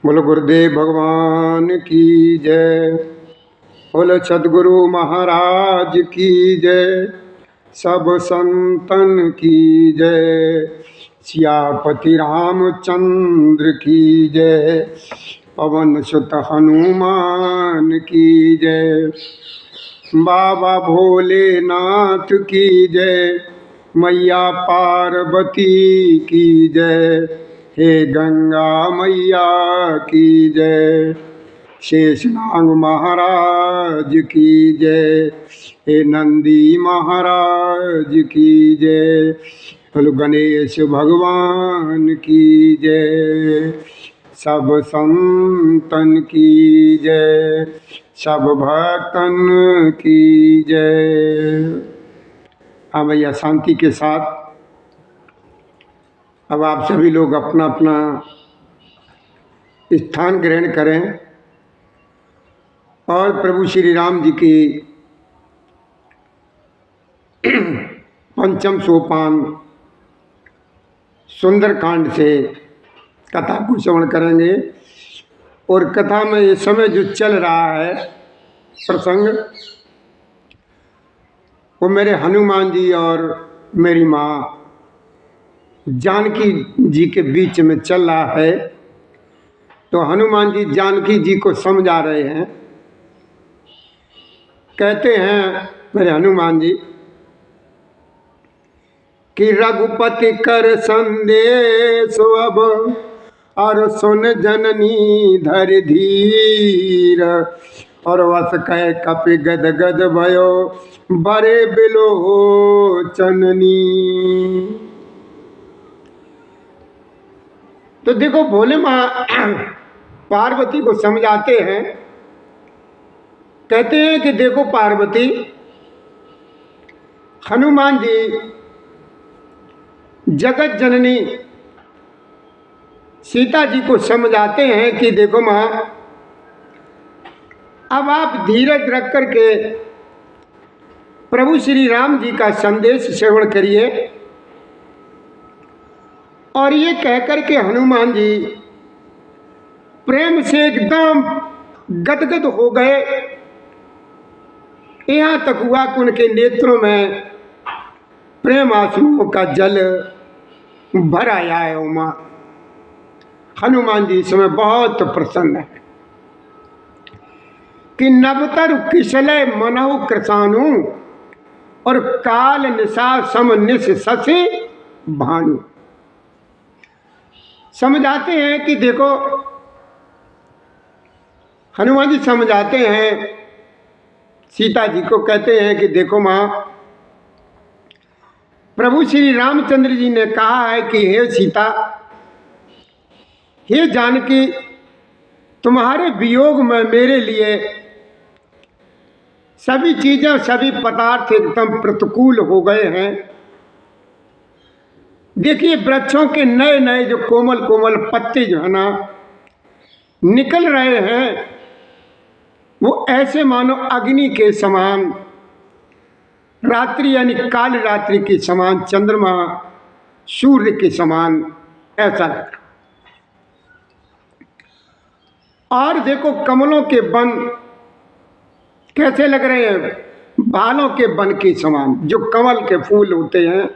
बोलो गुरुदेव भगवान की जय। बोलो सदगुरु महाराज की जय। सब संतन की जय। सियापति रामचंद्र की जय। पवन सुत हनुमान की जय। बाबा भोलेनाथ की जय। मैया पार्वती की जय। हे गंगा मैया की जय। शेषनाग महाराज की जय। हे नंदी महाराज की जय। बोलो गणेश भगवान की जय। सब संतन की जय। सब भक्तन की जय। हाँ भैया, शांति के साथ अब आप सभी लोग अपना अपना स्थान ग्रहण करें और प्रभु श्री राम जी की पंचम सोपान सुंदरकांड से कथा को श्रवण करेंगे। और कथा में इस समय जो चल रहा है प्रसंग, वो मेरे हनुमान जी और मेरी माँ जानकी जी के बीच में चल रहा है। तो हनुमान जी जानकी जी को समझा रहे हैं। कहते हैं मेरे हनुमान जी कि रघुपति कर संदेश अब और सुन जननी धर धीर। और वस कह कपि गद गद भयो बड़े बिलोचननी। तो देखो, भोले माँ पार्वती को समझाते हैं। कहते हैं कि देखो पार्वती, हनुमान जी जगत जननी सीता जी को समझाते हैं कि देखो माँ, अब आप धीरज रख करके प्रभु श्री राम जी का संदेश श्रवण करिए। और ये कहकर के हनुमान जी प्रेम से एकदम गदगद हो गए। यहाँ तक हुआ कि उनके नेत्रों में प्रेम आंसुओं का जल भर आया है। उमा हनुमान जी इसमें बहुत प्रसन्न है कि नवतर किशलय मनहु कृसानु और काल निशा सम निश शशि भानु। समझाते हैं कि देखो, हनुमान जी समझाते हैं सीता जी को। कहते हैं कि देखो माँ, प्रभु श्री रामचंद्र जी ने कहा है कि हे सीता, हे जानकी, तुम्हारे वियोग में मेरे लिए सभी चीजें, सभी पदार्थ एकदम प्रतिकूल हो गए हैं। देखिए, वृक्षों के नए नए जो कोमल कोमल पत्ते जो है ना निकल रहे हैं, वो ऐसे मानो अग्नि के समान, रात्रि यानी काल रात्रि के समान, चंद्रमा सूर्य के समान ऐसा लग रहा। और देखो, कमलों के वन कैसे लग रहे हैं, बालों के वन के समान। जो कमल के फूल होते हैं,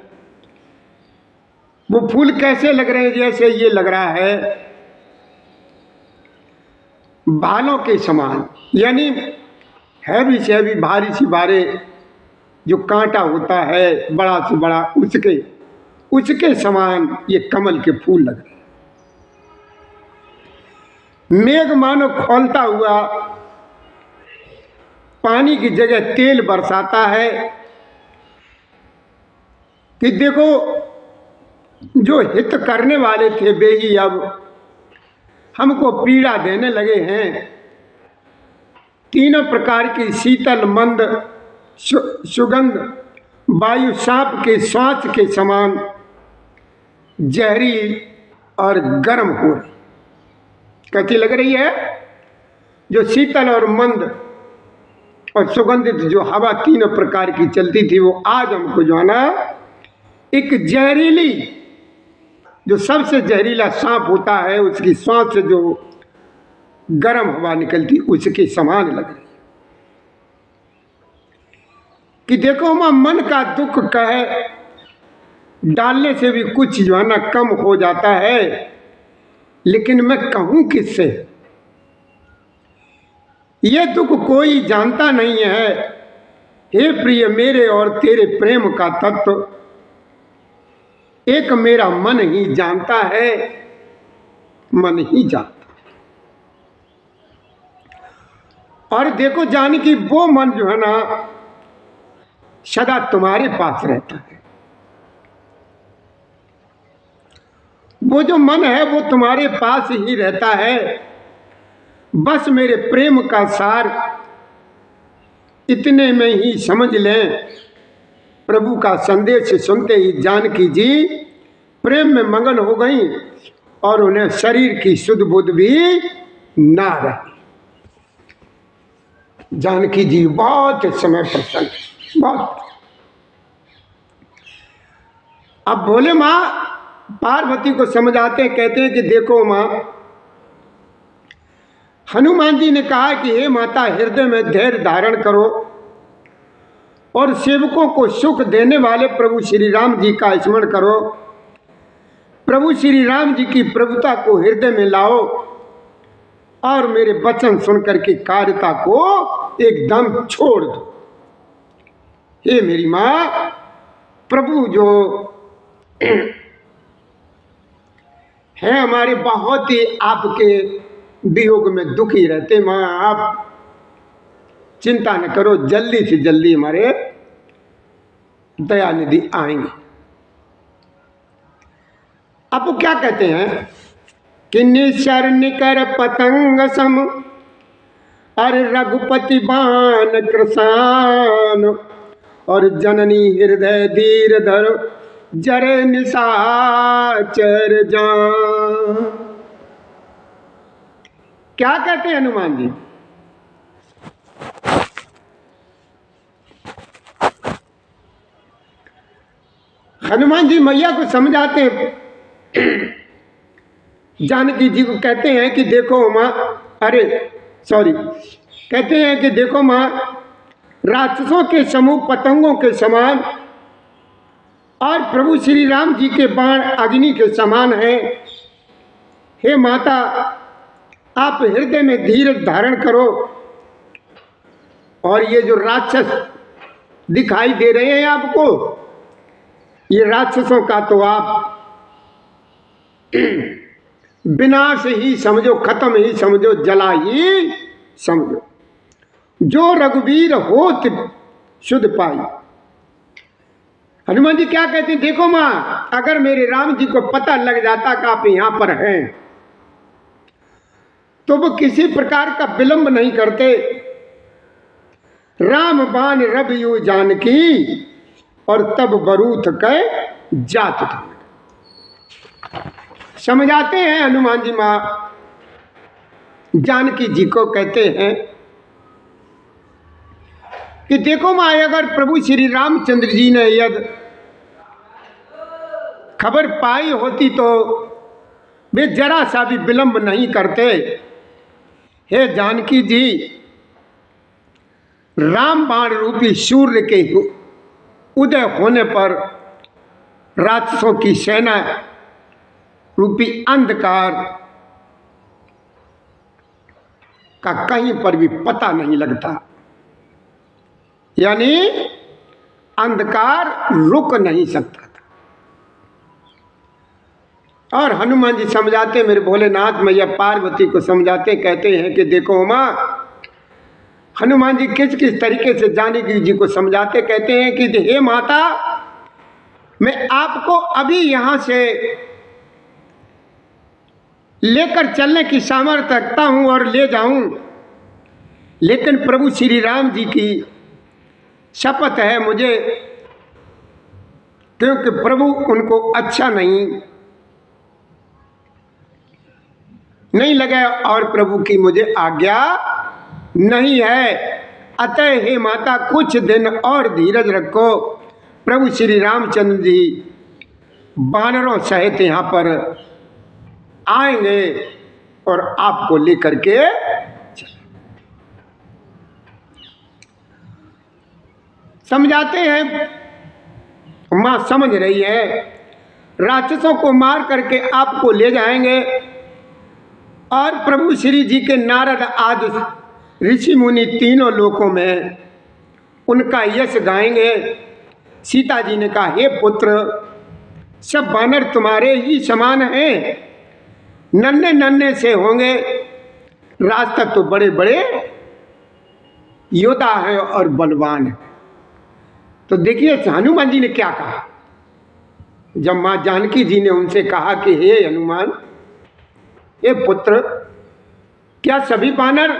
वो फूल कैसे लग रहे हैं, जैसे ये लग रहा है बालों के समान। यानी हैवी से हैवी, भारी सी भारे जो कांटा होता है बड़ा से बड़ा, उसके समान ये कमल के फूल लग रहे हैं। मेघ मानो खौलता हुआ पानी की जगह तेल बरसाता है कि देखो, जो हित करने वाले थे वे ही अब हमको पीड़ा देने लगे हैं। तीनों प्रकार की शीतल मंद सुगंध वायु सांप के श्वास के समान जहरी और गर्म हो रही। कैसी लग रही है? जो शीतल और मंद और सुगंधित जो हवा तीनों प्रकार की चलती थी, वो आज हमको जो है ना एक जहरीली, जो सबसे जहरीला सांप होता है, उसकी सांस से जो गर्म हवा निकलती उसके समान लग रही कि देखो मां, मन का दुख कहे डालने से भी कुछ जो है ना कम हो जाता है, लेकिन मैं कहूं किससे? ये दुख कोई जानता नहीं है। हे प्रिय, मेरे और तेरे प्रेम का तत्व एक मेरा मन ही जानता है, मन ही जानता। और देखो जानकी, वो मन जो है ना सदा तुम्हारे पास रहता है। वो जो मन है वो तुम्हारे पास ही रहता है। बस मेरे प्रेम का सार इतने में ही समझ लें। प्रभु का संदेश सुनते ही जानकी जी प्रेम में मगन हो गई और उन्हें शरीर की सुध बुध भी ना रही। जानकी जी बहुत समय प्रसन्न, बहुत। अब बोले मां पार्वती को समझाते, कहते हैं कि देखो मां, हनुमान जी ने कहा कि हे माता, हृदय में धैर्य धारण करो और सेवकों को सुख देने वाले प्रभु श्री राम जी का स्मरण करो। प्रभु श्री राम जी की प्रभुता को हृदय में लाओ और मेरे वचन सुनकर के कार्यता को एकदम छोड़ दो। हे मेरी मां, प्रभु जो है हमारे बहुत ही आपके वियोग में दुखी रहते। मां, आप चिंता न करो, जल्दी से जल्दी हमारे दयानिधि आएंगे। अब वो क्या कहते हैं कि निशर निकर पतंग सम अरे रघुपति बाण कृसान और जननी हृदय धीर धर जरे निशाचर जान। क्या कहते हैं हनुमान जी? हनुमान जी मैया को समझाते हैं, जानकी जी को कहते हैं कि देखो मां, कहते हैं कि देखो मां, राक्षसों के समूह पतंगों के समान और प्रभु श्री राम जी के बाण अग्नि के समान हैं। हे माता, आप हृदय में धीरज धारण करो और ये जो राक्षस दिखाई दे रहे हैं आपको, ये राक्षसों का तो आप विनाश ही समझो, खत्म ही समझो, जला ही समझो। जो रघुवीर होत शुद्ध पाई। हनुमान जी क्या कहते हैं? देखो मां, अगर मेरे राम जी को पता लग जाता कि आप यहां पर हैं तो वो किसी प्रकार का विलंब नहीं करते। राम बाण रब यू जानकी और तब बरूथ कै जात था। समझाते हैं हनुमान जी मां जानकी जी को, कहते हैं कि देखो मां, अगर प्रभु श्री रामचंद्र जी ने यदि खबर पाई होती तो वे जरा सा भी विलंब नहीं करते। हे जानकी जी, राम बाण रूपी सूर्य के उदय होने पर राक्षसों की सेना रूपी अंधकार का कहीं पर भी पता नहीं लगता, यानी अंधकार रुक नहीं सकता था। और हनुमान जी समझाते, मेरे भोलेनाथ मैया पार्वती को समझाते, कहते हैं कि देखो मां, हनुमान जी किस किस तरीके से जानकी जी को समझाते, कहते हैं कि हे माता, मैं आपको अभी यहां से लेकर चलने की सामर्थ्य रखता हूं और ले जाऊं, लेकिन प्रभु श्री राम जी की शपथ है मुझे, क्योंकि प्रभु उनको अच्छा नहीं लगे और प्रभु की मुझे आज्ञा नहीं है। अतः हे माता, कुछ दिन और धीरज रखो। प्रभु श्री रामचंद्र जी वानरों सहित यहाँ पर आएंगे और आपको लेकर के चले। समझाते हैं, मां समझ रही है, राक्षसों को मार करके आपको ले जाएंगे और प्रभु श्री जी के नारद आदि ऋषि मुनि तीनों लोकों में उनका यश गाएंगे। सीता जी ने कहा, हे पुत्र, सब वानर तुम्हारे ही समान हैं, नन्हे नन्हे से होंगे, राज तक तो बड़े बड़े योद्धा हैं और बलवान हैं। तो देखिए हनुमान जी ने क्या कहा। जब मां जानकी जी ने उनसे कहा कि हे हनुमान, हे पुत्र, क्या सभी वानर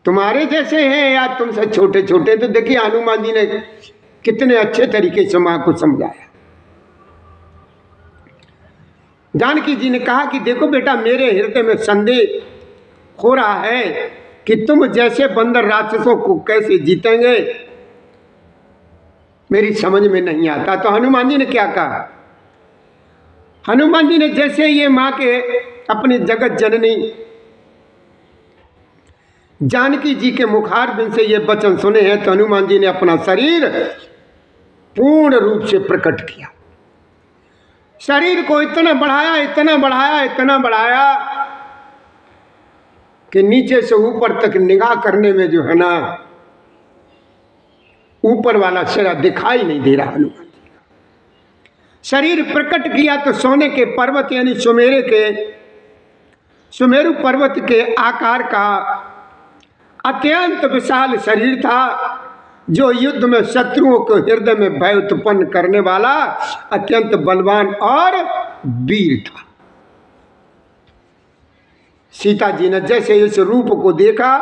तुम्हारे जैसे हैं या तुमसे छोटे छोटे? तो देखिए हनुमान जी ने कितने अच्छे तरीके से मां को समझाया। जानकी जी ने कहा कि देखो बेटा, मेरे हृदय में संदेह हो रहा है कि तुम जैसे बंदर राक्षसों को कैसे जीतेंगे, मेरी समझ में नहीं आता। तो हनुमान जी ने क्या कहा? हनुमान जी ने जैसे ये मां के अपनी जगत जननी जानकी जी के मुखारबिंद से ये वचन सुने हैं, तो हनुमान जी ने अपना शरीर पूर्ण रूप से प्रकट किया। शरीर को इतना बढ़ाया, इतना बढ़ाया, इतना बढ़ाया कि नीचे से ऊपर तक निगाह करने में जो है ना, ऊपर वाला सिरा दिखाई नहीं दे रहा। हनुमान जी का शरीर प्रकट किया तो सोने के पर्वत यानी सुमेरु पर्वत के आकार का अत्यंत विशाल शरीर था, जो युद्ध में शत्रुओं को हृदय में भय उत्पन्न करने वाला अत्यंत बलवान और वीर था। सीता जी ने जैसे इस रूप को देखा,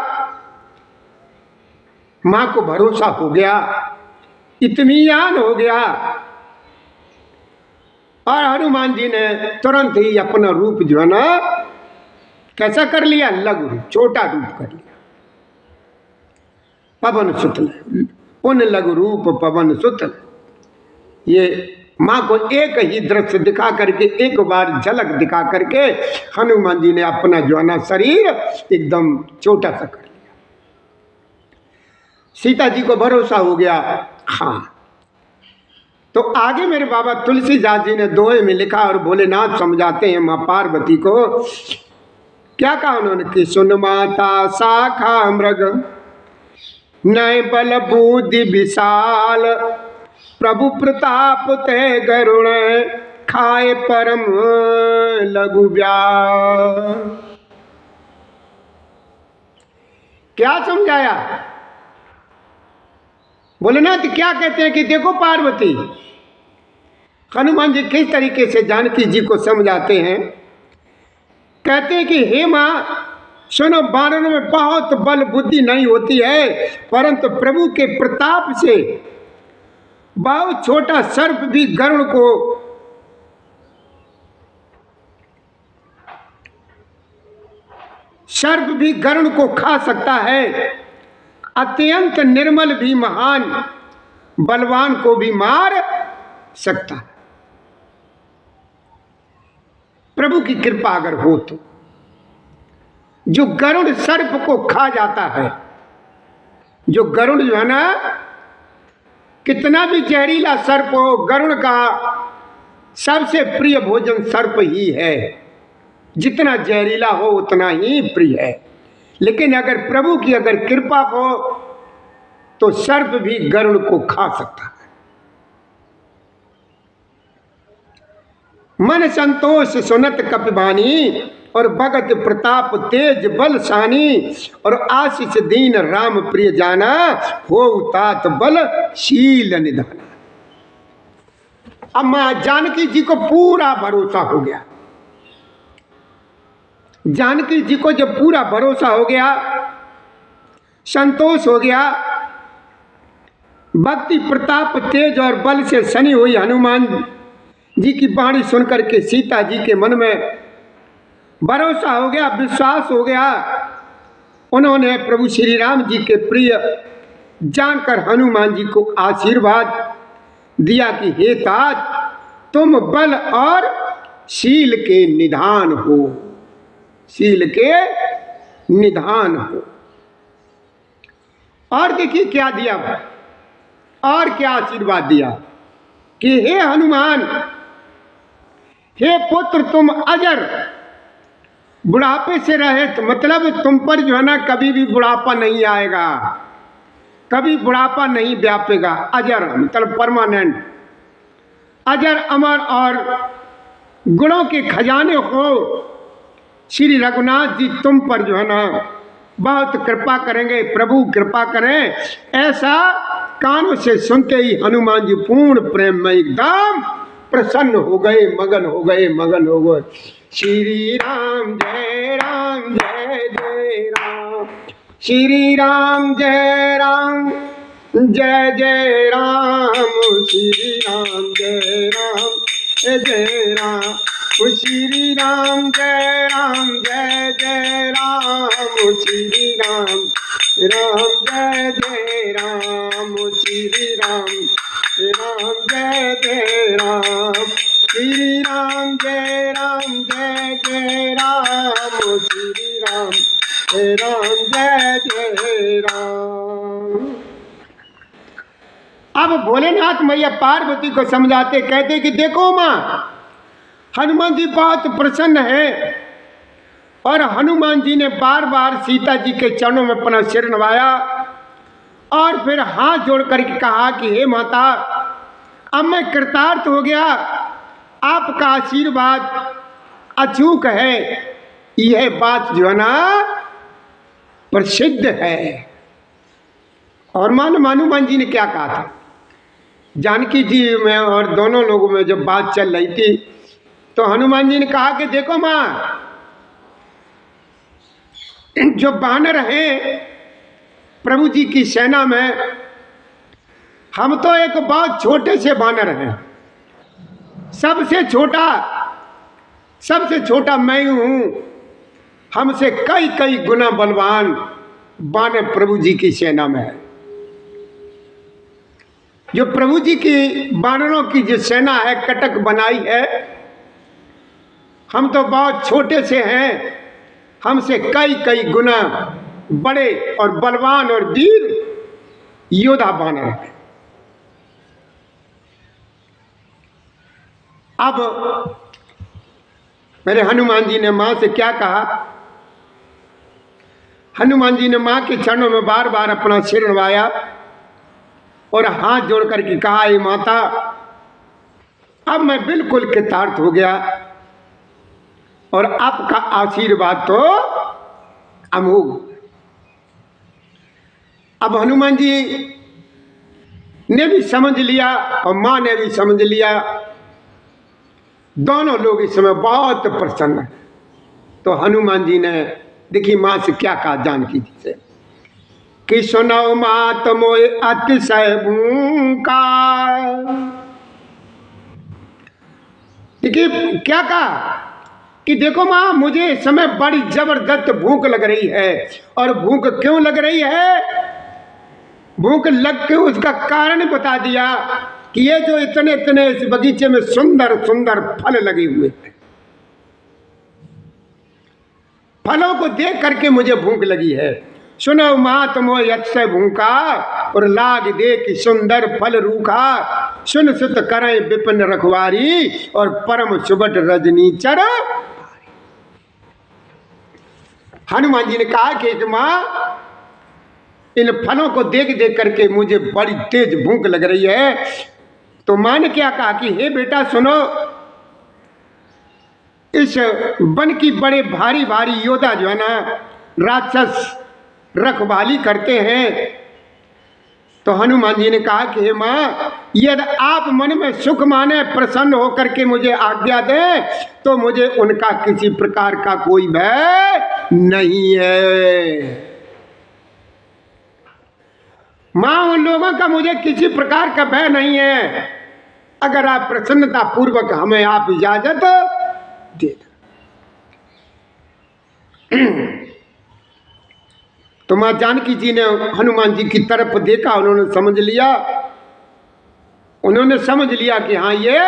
मां को भरोसा हो गया, इत्मीनान हो गया, और हनुमान जी ने तुरंत ही अपना रूप जो है ना कैसा कर लिया, लघु रूप, छोटा रूप कर लिया। पवन सुत, पुन लघु रूप पवन सुत। ये मां को एक ही दृश्य दिखा करके, एक बार झलक दिखा करके हनुमान जी ने अपना जो है ना शरीर एकदम छोटा सा कर लिया। सीता जी को भरोसा हो गया। हाँ, तो आगे मेरे बाबा तुलसीदास जी ने दोहे में लिखा और भोलेनाथ समझाते हैं मां पार्वती को। क्या कहा उन्होंने कि सुन माता शाखा मृग, नय बल बुद्धि विशाल, प्रभु प्रताप ते गरुण, खाए परम लघु व्याल। क्या समझाया? भोलेनाथ क्या कहते हैं कि देखो पार्वती, हनुमान जी किस तरीके से जानकी जी को समझाते हैं। कहते हैं कि हे मां सुनो, वानरों में बहुत बल बुद्धि नहीं होती है, परंतु प्रभु के प्रताप से बहुत छोटा सर्प भी गरुड़ को खा सकता है। अत्यंत निर्मल भी महान बलवान को भी मार सकता है। प्रभु की कृपा अगर हो तो जो गरुड़ सर्प को खा जाता है, जो गरुड़ जो है ना, कितना भी जहरीला सर्प हो, गरुड़ का सबसे प्रिय भोजन सर्प ही है। जितना जहरीला हो उतना ही प्रिय है। लेकिन अगर प्रभु की अगर कृपा हो तो सर्प भी गरुड़ को खा सकता है। मन संतोष सुनत कपिवानी, और भगत प्रताप तेज बलशानी, और आशीष दीन राम प्रिय जाना, हो तात बल शील निधाना। अब मां जानकी जी को पूरा भरोसा हो गया। जानकी जी को जब पूरा भरोसा हो गया, संतोष हो गया, भक्ति प्रताप तेज और बल से सनी हुई हनुमान जी की वाणी सुनकर के सीता जी के मन में भरोसा हो गया, विश्वास हो गया। उन्होंने प्रभु श्री राम जी के प्रिय जानकर हनुमान जी को आशीर्वाद दिया कि हे तात, तुम बल और शील के निधान हो, शील के निधान हो। और देखिए क्या दिया, और क्या आशीर्वाद दिया कि हे हनुमान, हे पुत्र, तुम अजर, बुढ़ापे से रहित, मतलब तुम पर जो है ना कभी भी बुढ़ापा नहीं आएगा, कभी बुढ़ापा नहीं व्यापेगा। अजर मतलब परमानेंट, अजर अमर और गुणों के खजाने हो। श्री रघुनाथ जी तुम पर जो है ना बहुत कृपा करेंगे, प्रभु कृपा करें। ऐसा कानों से सुनते ही हनुमान जी पूर्ण प्रेम में एकदम प्रसन्न हो गए, मगन हो गए, मगन हो गए। श्री राम जय राम जय जय राम, श्री राम जय राम जय जय राम, श्री राम जय राम जय राम, श्री राम जय राम जय जय राम, श्री राम राम जय जय राम, श्री राम राम जय जय राम, श्री राम जय राम जय जय राम, श्री राम जय जय राम। अब भोलेनाथ मैया पार्वती को समझाते, कहते कि देखो माँ, हनुमान जी बहुत प्रसन्न है। और हनुमान जी ने बार बार सीता जी के चरणों में अपना सिर नवाया और फिर हाथ जोड़ करके कहा कि हे माता, अब मैं कृतार्थ हो गया, आपका आशीर्वाद अचूक है। यह बात जो है ना प्रसिद्ध है। और हनुमान जी ने क्या कहा था, जानकी जी में और दोनों लोगों में जब बात चल रही थी तो हनुमान जी ने कहा कि देखो माँ, जो वानर हैं प्रभु जी की सेना में, हम तो एक बहुत छोटे से वानर हैं, सबसे छोटा मैं हूं, हमसे कई कई गुना बलवान वानर प्रभु जी की सेना में है। जो प्रभु जी की वानरों की जो सेना है कटक बनाई है, हम तो बहुत छोटे से हैं, हमसे कई कई गुना बड़े और बलवान और वीर योद्धा वानर हैं। अब मेरे हनुमान जी ने मां से क्या कहा, हनुमान जी ने मां के चरणों में बार बार अपना सिर नवाया और हाथ जोड़ करके कहा, हे माता, अब मैं बिल्कुल कृतार्थ हो गया और आपका आशीर्वाद तो अमोघ। अब हनुमान जी ने भी समझ लिया और मां ने भी समझ लिया, दोनों लोग इस समय बहुत प्रसन्न हैं। तो हनुमान जी ने देखिए मां से क्या कहा, जानकी जी से कि सुनो मात मोए अतिशय भूखा। देखिए क्या कहा कि देखो मां, मुझे इस समय बड़ी जबरदस्त भूख लग रही है। और भूख क्यों लग रही है, भूख लग के उसका कारण बता दिया कि ये जो इतने इतने इस बगीचे में सुंदर सुंदर फल लगे हुए हैं, फलों को देख करके मुझे भूख लगी है। सुनो मात मोय अतिशय भूखा और लाग दे कि सुंदर फल रूखा, सुन सुत करें विपिन रखवारी और परम सुबट रजनीचर। हनुमान जी ने कहा कि मां, इन फलों को देख देख करके मुझे बड़ी तेज भूख लग रही है। तो मां ने क्या कहा कि हे बेटा सुनो, इस वन की बड़े भारी भारी योद्धा जो है ना राक्षस रखवाली करते हैं। तो हनुमान जी ने कहा कि हे मां, यदि आप मन में सुख माने, प्रसन्न होकर के मुझे आज्ञा दें, तो मुझे उनका किसी प्रकार का कोई भय नहीं है। मां, उन लोगों का मुझे किसी प्रकार का भय नहीं है, अगर आप प्रसन्नता पूर्वक हमें आप इजाजत दे दें। तो मां जानकी जी ने हनुमान जी की तरफ देखा, उन्होंने समझ लिया कि हाँ, ये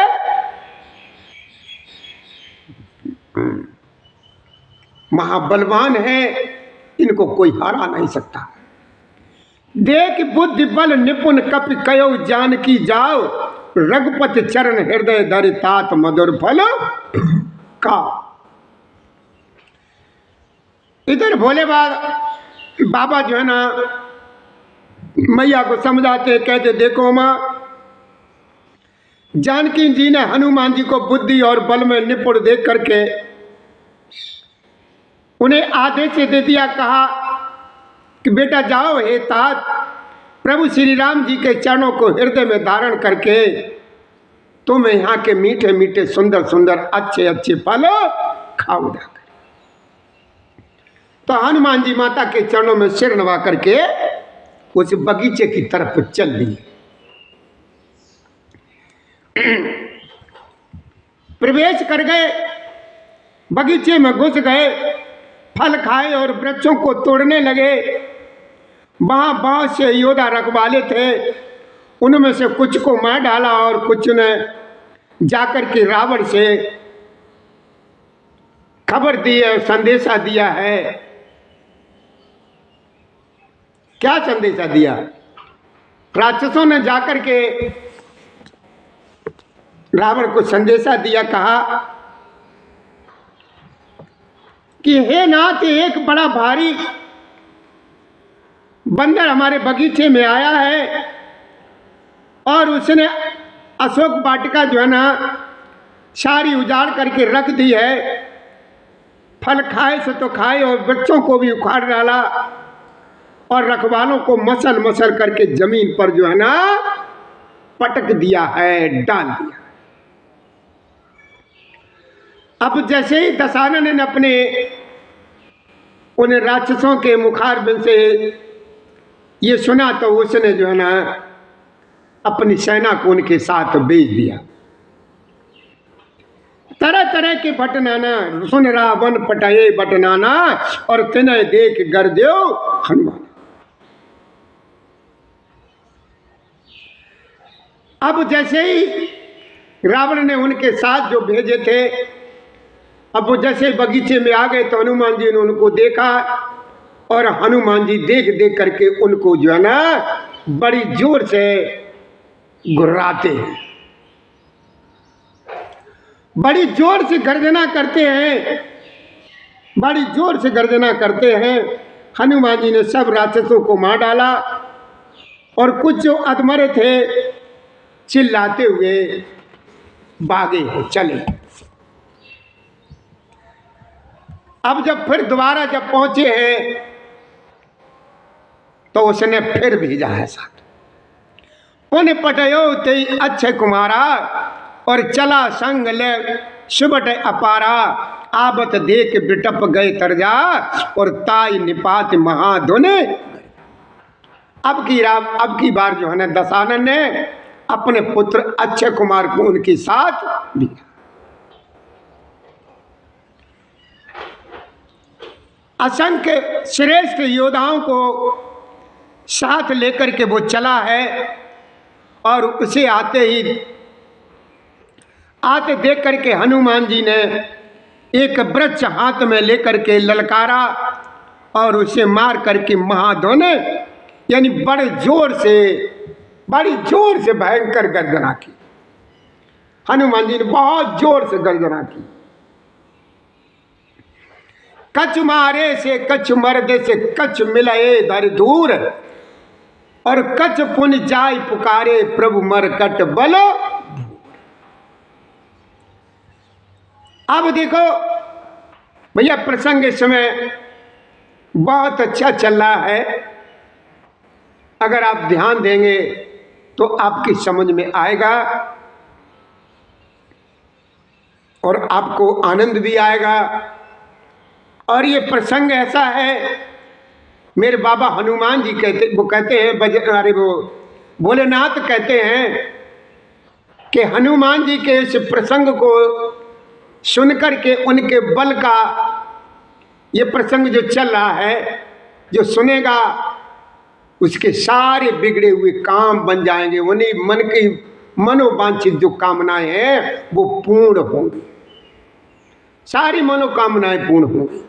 महाबलवान है, इनको कोई हरा नहीं सकता। देख बुद्धि बल निपुण कपि कयो जानकी जाओ, रघुपति चरण हृदय धरि तात मधुर फल का। इधर भोले बाबा जो है ना मैया को समझाते, कहते देखो माँ, जानकी जी ने हनुमान जी को बुद्धि और बल में निपुण देख करके उन्हें आदेश दे दिया, कहा कि बेटा जाओ हे तात, प्रभु श्री राम जी के चरणों को हृदय में धारण करके तुम यहाँ के मीठे मीठे सुंदर सुंदर अच्छे अच्छे फल खाओ जाकर। तो हनुमान जी माता के चरणों में सिर नवा करके उस बगीचे की तरफ चल दिए। प्रवेश कर गए, बगीचे में घुस गए, फल खाए और वृक्षों को तोड़ने लगे। वहां बहुत से योद्धा रखवाले थे, उनमें से कुछ को मार डाला और कुछ ने जाकर के रावण से खबर दी है, संदेशा दिया है। क्या संदेशा दिया? राक्षसों ने जाकर के रावण को संदेशा दिया, कहा कि हे नाथ, एक बड़ा भारी बंदर हमारे बगीचे में आया है और उसने अशोक वाटिका जो है ना सारी उजाड़ करके रख दी है। फल खाए से तो खाए और बच्चों को भी उखाड़ डाला और रखवालों को मसल मसल करके जमीन पर जो है ना पटक दिया है, डाल दिया। अब जैसे ही दशानन ने अपने उन राक्षसों के मुखारबिंद से ये सुना तो उसने जो है ना अपनी सेना को उनके साथ भेज दिया। तरह तरह के भटनाना सुन रावण पटाए बटनाना, और तिन्हें देख गर्जो हनुमान। अब जैसे ही रावण ने उनके साथ जो भेजे थे, अब वो जैसे बगीचे में आ गए तो हनुमान जी ने उनको देखा और हनुमान जी देख देख करके उनको जो है ना बड़ी जोर से गुर्राते हैं, बड़ी जोर से गर्जना करते हैं, बड़ी जोर से गर्जना करते हैं। हनुमान जी ने सब राक्षसों को मार डाला और कुछ जो अधमरे थे चिल्लाते हुए भागे चले। अब जब फिर दोबारा जब पहुंचे हैं तो उसने फिर भेजा है साथ, उन्हें पटयो ते अच्छे कुमारा, और चला संग ले सुबट अपारा, आबत देख बिटप गए तरजा, और ताई निपात महाधुने। अब की बार जो है ना दशानन ने अपने पुत्र अक्षय कुमार को उनके साथ दिया। असंख्य श्रेष्ठ योद्धाओं को साथ लेकर के वो चला है और उसे आते देख करके हनुमान जी ने एक वृक्ष हाथ में लेकर के ललकारा और उसे मार करके महाधुने, यानी बड़ी जोर से भयंकर गर्जना की। हनुमान जी ने बहुत जोर से गर्जना की। कछ मारे से कछ मर्दे से कछ मिलाए धर दूर, और कछ पुन जाय पुकारे प्रभु मरकट बल। अब देखो भैया, प्रसंग इस समय बहुत अच्छा चल रहा है। अगर आप ध्यान देंगे तो आपकी समझ में आएगा और आपको आनंद भी आएगा। और ये प्रसंग ऐसा है, मेरे बाबा हनुमान जी कहते हैं, वो भोलेनाथ कहते हैं कि हनुमान जी के इस प्रसंग को सुनकर के उनके बल का ये प्रसंग जो चल रहा है, जो सुनेगा उसके सारे बिगड़े हुए काम बन जाएंगे। उन्हीं मन की मनोवांछित जो कामनाएं हैं वो पूर्ण होंगी, सारी मनोकामनाएं पूर्ण होंगी।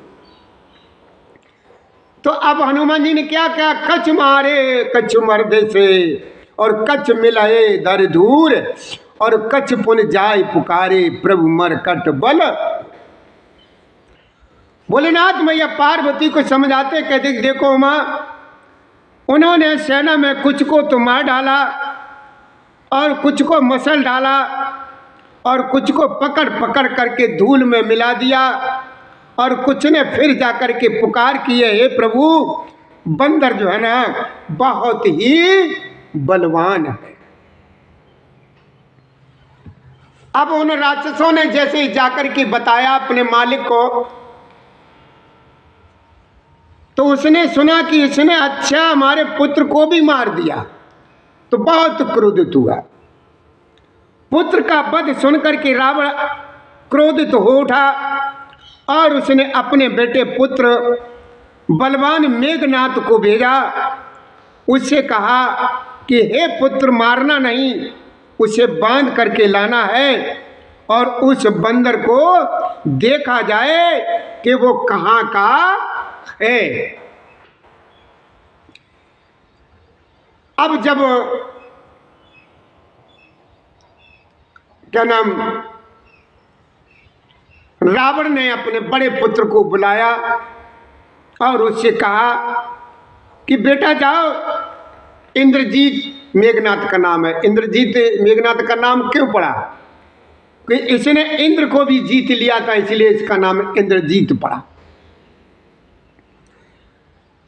तो अब हनुमान जी ने क्या क्या, कछ मारे कछ मर्दे से और कछ मिलाए दर दूर और कछ पुन जाय पुकारे प्रभु मरकट बल। भोलेनाथ मैया पार्वती को समझाते, कहते देखो मां, उन्होंने सेना में कुछ को तो मार डाला और कुछ को मसल डाला और कुछ को पकड़ पकड़ करके धूल में मिला दिया और कुछ ने फिर जाकर के पुकार किए, हे प्रभु बंदर जो है ना बहुत ही बलवान है। अब उन राक्षसों ने जैसे ही जाकर के बताया अपने मालिक को, तो उसने सुना कि इसने अच्छा हमारे पुत्र को भी मार दिया, तो बहुत क्रोधित हुआ। पुत्र का वध सुनकर के रावण क्रोधित हो उठा और उसने अपने बेटे पुत्र बलवान मेघनाथ को भेजा। उससे कहा कि हे पुत्र, मारना नहीं, उसे बांध करके लाना है और उस बंदर को देखा जाए कि वो कहाँ का है। अब जब क्या नाम रावण ने अपने बड़े पुत्र को बुलाया और उससे कहा कि बेटा जाओ, इंद्रजीत मेघनाथ का नाम है। इंद्रजीत मेघनाथ का नाम क्यों पड़ा? कि इसने इंद्र को भी जीत लिया था, इसलिए इसका नाम इंद्रजीत पड़ा।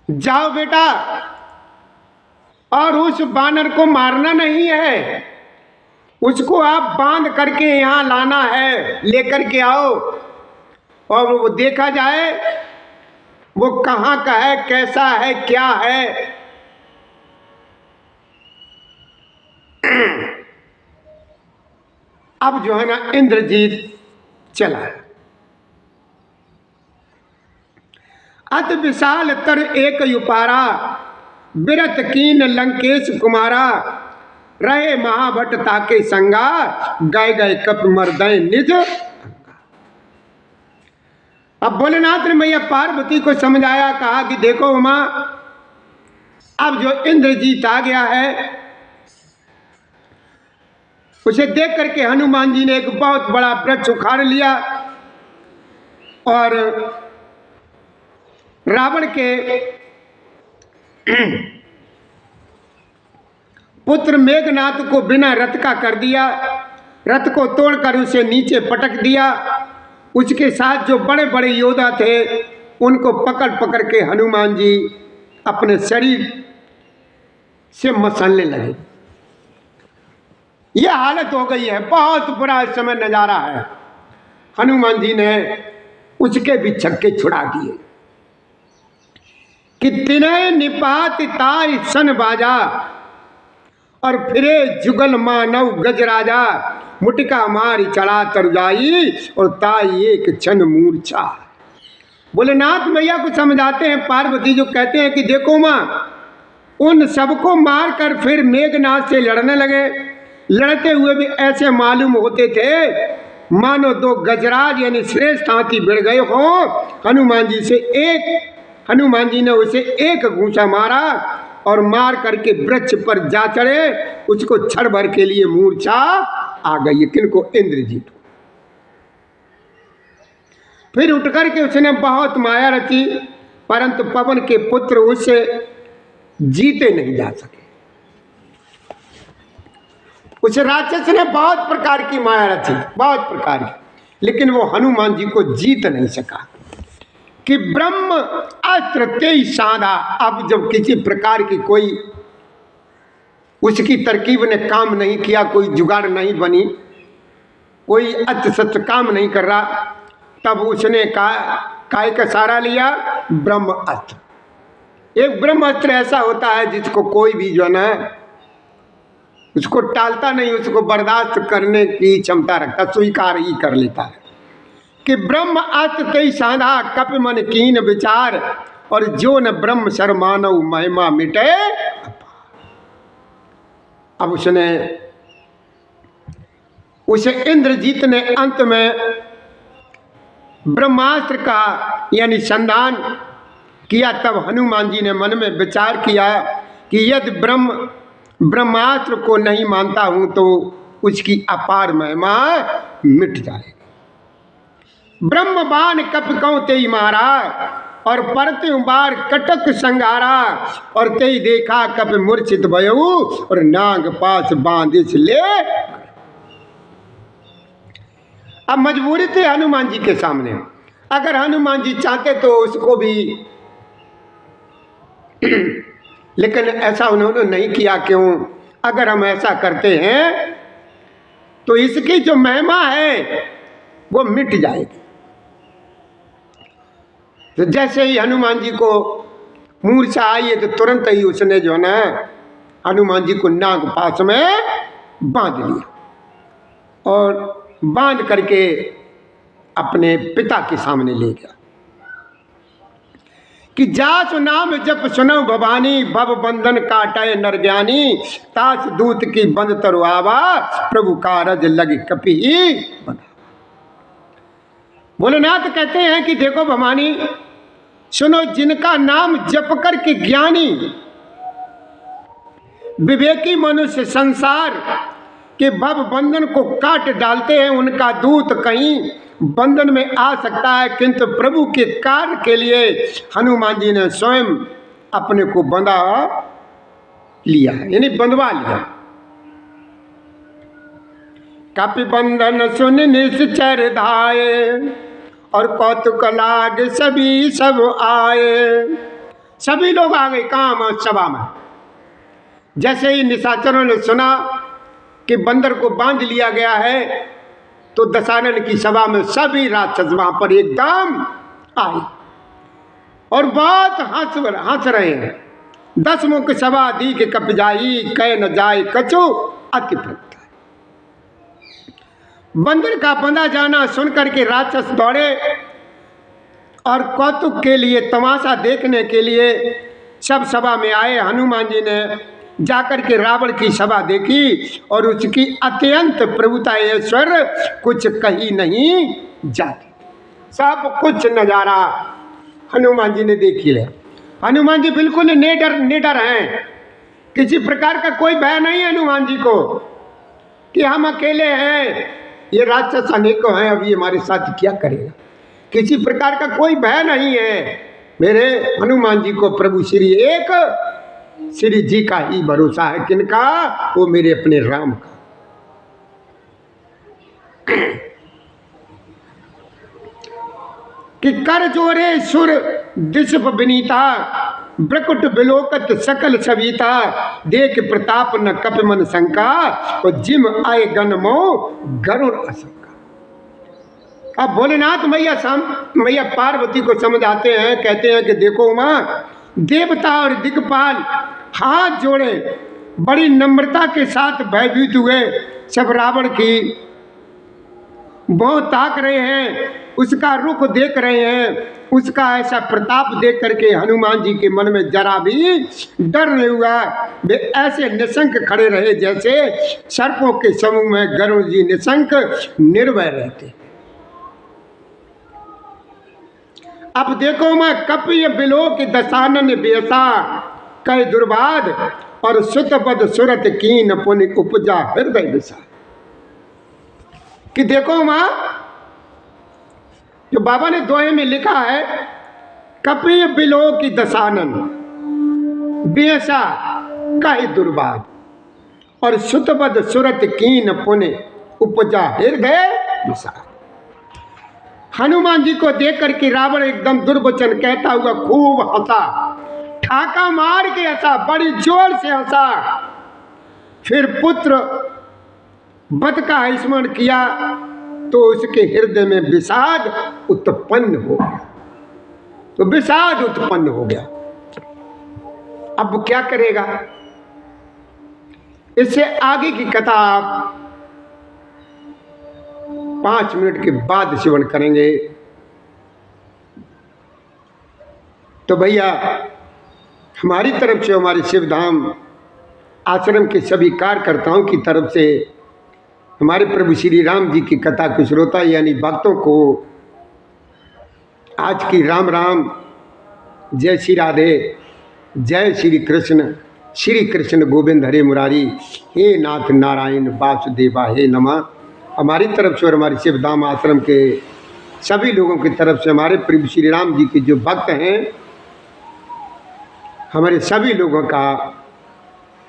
जाओ बेटा, और उस बानर को मारना नहीं है, उसको आप बांध करके यहां लाना है, लेकर के आओ और वो देखा जाए वो कहाँ का है, कैसा है, क्या है। अब जो है ना इंद्रजीत चला। अत विशाल तर एक युपारा बिरत कीन लंकेश कुमारा रहे महाभट ताके संगा गए गए कप मर्दय निज। अब भोलेनाथ ने मैया पार्वती को समझाया, कहा कि देखो उमा, अब जो इंद्रजीत आ गया है उसे देख करके हनुमान जी ने एक बहुत बड़ा वृक्ष उखाड़ लिया और रावण के पुत्र मेघनाथ को बिना रथ का कर दिया, रथ को तोड़कर उसे नीचे पटक दिया। उसके साथ जो बड़े बड़े योद्धा थे उनको पकड़ पकड़ के हनुमान जी अपने शरीर से मसलने लगे। यह हालत हो गई है, बहुत बुरा इस समय नजारा है। हनुमान जी ने उसके भी छक्के छुड़ा दिए कि तिनय निपात ताय सन बाजा और फिरे जुगल मानव गजराजा मुटिका मारी चढ़ा तरजाई और ताई एक क्षण मूर्छा। भोलेनाथ मैया को समझाते हैं पार्वती, जो कहते हैं कि देखो मां, उन सबको मारकर फिर मेघनाथ से लड़ने लगे। लड़ते हुए भी ऐसे मालूम होते थे मानो दो गजराज यानी श्रेष्ठ हाथी भिड़ गए हों। हनुमान जी ने उसे एक घूंसा मारा और मार करके वृक्ष पर जा चढ़े। उसको क्षण भर के लिए मूर्छा आ गई। किनको? इंद्रजीत को। फिर उठ करके उसने बहुत माया रची, परंतु पवन के पुत्र उससे जीते नहीं जा सके। उस राक्षस ने बहुत प्रकार की माया रची, बहुत प्रकार की, लेकिन वो हनुमान जी को जीत नहीं सका। कि ब्रह्म अस्त्र तेई साधा। अब जब किसी प्रकार की कोई उसकी तरकीब ने काम नहीं किया, कोई जुगाड़ नहीं बनी, कोई अच्छ सत्य काम नहीं कर रहा, तब उसने काय का सहारा लिया? ब्रह्म अस्त्र। एक ब्रह्म अस्त्र ऐसा होता है जिसको कोई भी जो है ना उसको टालता नहीं, उसको बर्दाश्त करने की क्षमता रखता, स्वीकार ही कर लेता है। कि ब्रह्म अस्त्र कई साधा कप मन कीन विचार और जो न ब्रह्म सर मानव महिमा मिटे। अब उसे इंद्रजीत ने अंत में ब्रह्मास्त्र का यानी संधान किया। तब हनुमान जी ने मन में विचार किया कि यदि ब्रह्मास्त्र को नहीं मानता हूं तो उसकी अपार महिमा मिट जाएगी। ब्रह्म बाण कप कौ तेई मारा और परत्यों बार कटक संगारा और तेई देखा कप मूर्छित भयऊ और नाग पास बांधिस ले। अब मजबूरी थी हनुमान जी के सामने। अगर हनुमान जी चाहते तो उसको भी लेकिन ऐसा उन्होंने नहीं किया। क्यों? अगर हम ऐसा करते हैं तो इसकी जो महिमा है वो मिट जाएगी। तो जैसे ही हनुमान जी को मूर्छा आई है तो तुरंत ही उसने जो है ना हनुमान जी को नाग पास में बांध लिया और बांध करके अपने पिता के सामने ले गया कि जासु नाम जप सुनो भवानी भव बंधन काटे नर ज्ञानी तास दूत की बंद तरुआवा प्रभु कारज लग कपि बना। भोलेनाथ कहते हैं कि देखो भवानी सुनो, जिनका नाम जप करके ज्ञानी विवेकी मनुष्य संसार के भव बंधन को काट डालते हैं, उनका दूत कहीं बंधन में आ सकता है, किंतु प्रभु के कार्य के लिए हनुमान जी ने स्वयं अपने को बंधा लिया, यानी बंधवा लिया। कपि बंधन सुन निश्चर धाये और कौतुक लाग सभी सब आए। सभी लोग आ गए काम और सभा में। जैसे ही निशाचरों ने सुना कि बंदर को बांध लिया गया है तो दशानन की सभा में सभी राक्षस वहां पर एकदम आए और बहुत हंस रहे हैं। 10 मुख सभा दी के कप जाई कह न जाए कछु अति प्रत्याय। बंदर का बंधा जाना सुन करके राक्षस दौड़े और कौतुक के लिए, तमाशा देखने के लिए सब सभा में आए। हनुमान जी ने जाकर के रावण की सभा देखी और उसकी अत्यंत प्रभुता ऐश्वर्य कुछ कही नहीं जाती। सब कुछ नजारा हनुमान जी ने देख लिया। हनुमान जी बिल्कुल निडर हैं, किसी प्रकार का कोई भय नहीं है हनुमान जी को कि हम अकेले हैं, ये राक्षस अनेकों हैं, अब ये हमारे साथ क्या करेगा। किसी प्रकार का कोई भय नहीं है। मेरे हनुमान जी को प्रभु श्री जी का ही भरोसा है। किनका? वो मेरे अपने राम का। कि कर जोरे सुर दिशप विनीता ब्रकुट बिलोकत सकल सविता देख प्रताप न कप मन शंका और जिम आए गण मो गरुड़ असंका। अब भोलेनाथ मैया पार्वती को समझाते हैं, कहते हैं कि देखो माँ, देवता और दिक्पाल हाथ जोड़े बड़ी नम्रता के साथ भयभीत हुए, सब रावण की बहुत ताक रहे हैं, उसका रुख देख रहे हैं, उसका ऐसा प्रताप देख करके हनुमान जी के मन में जरा भी डर नहीं हुआ। वे ऐसे निशंक खड़े रहे जैसे सर्पों के समूह में गरुड़ जी निशंक निर्भय रहते। अब देखो मैं कपि बिलो की दशानन बेसा कह दुर्बाद और सुतपद सुरत कीन पुनि उपजा हृदय विषा। कि देखो मां, जो बाबा ने दोहे में लिखा है, कपि बिलो की दशानन बेसा कह दुर्बाद और सुतपद सुरत कीन पुनि उपजा हृदय विषा। हनुमान जी को देख करके रावण एकदम दुर्वचन कहता हुआ खूब हंसा, ठाका मार के हंसा, बड़ी जोर से हंसा। फिर पुत्र वध का स्मरण किया तो उसके हृदय में विषाद उत्पन्न हो गया। तो विषाद उत्पन्न हो गया। अब क्या करेगा? इससे आगे की कथा आप 5 मिनट के बाद श्रवण करेंगे। तो भैया, हमारी तरफ से, हमारे शिवधाम आश्रम के सभी कार्यकर्ताओं की तरफ से हमारे प्रभु श्री राम जी की कथा के श्रोता यानी भक्तों को आज की राम राम जय श्री राधे, जय श्री कृष्ण गोविंद हरे मुरारी, हे नाथ नारायण वासुदेवा हे नमः। हमारी तरफ से और हमारे शिवधाम आश्रम के सभी लोगों की तरफ से, हमारे प्रभु श्री राम जी के जो भक्त हैं, हमारे सभी लोगों का,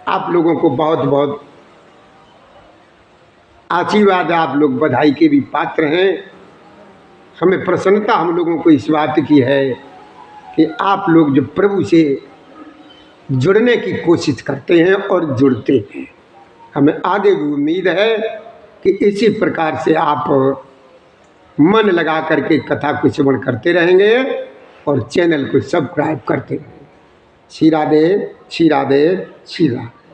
आप लोगों को बहुत बहुत आशीर्वाद है। आप लोग बधाई के भी पात्र हैं। हमें प्रसन्नता हम लोगों को इस बात की है कि आप लोग जो प्रभु से जुड़ने की कोशिश करते हैं और जुड़ते हैं। हमें आगे भी उम्मीद है कि इसी प्रकार से आप मन लगा करके कथा को श्रवण करते रहेंगे और चैनल को सब्सक्राइब करते रहेंगे। श्री राधे, श्री राधे, श्री राधे।